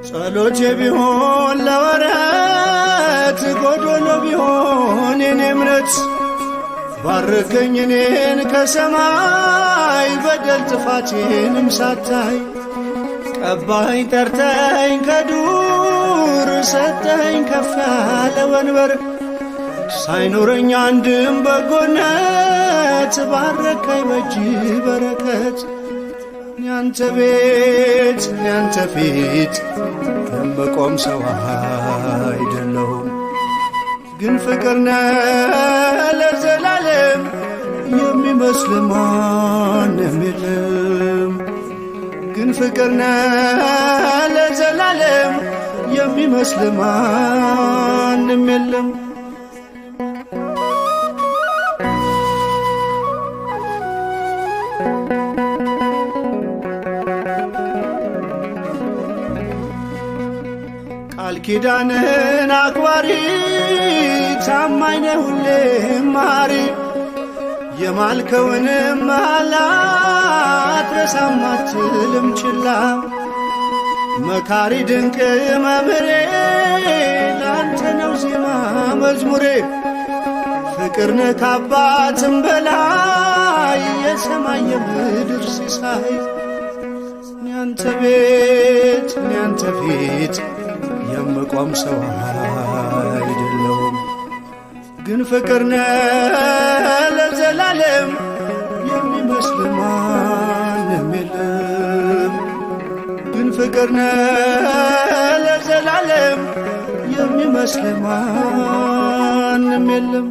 ጸሎቴ ቢሆን ለወረት ጎዶሎ ቢሆን የኔ እምነት ባርከኝ እኔን ከሰማይ በደል ጥፋቴንም ሳታይ ቀባኝ ጠርተኝ ከዱር ሰጠኝ ከፍ ያለ ወንበር ሳይኖረኝ አንድም በጎነት ባረከኝ በእጅ በረከት ያንተ ቤት ያንተ ፊት የምቆም ሰው አይደለሁም ግን ፍቅር ነህ ለዘላለም የሚመስል ማንም የለም ግን ፍቅር ነህ ለዘላለም የሚመስል ማንም የለም ቃል ኪዳንህን አክባሪ ታማኝ ነህ ሁሌም መሐሪ የማልከውንም መሐላ አትረሳም አትልም ችላ መካሪ ድንቅ መምህሬ ላንተ ነው ዜማ መዝሙሬ ፍቅር ነህ ከአባትም በላይ የሰማይ የምድር ሲሳይ ያንተ ቤት ያንተ ፊት የምቆም ሰው አይደለሁም ግን ፍቅር ነህ ለዘላለም የሚመስል ማንም የለም ግን ፍቅር ነህ ለዘላለም የሚመስል ማንም የለም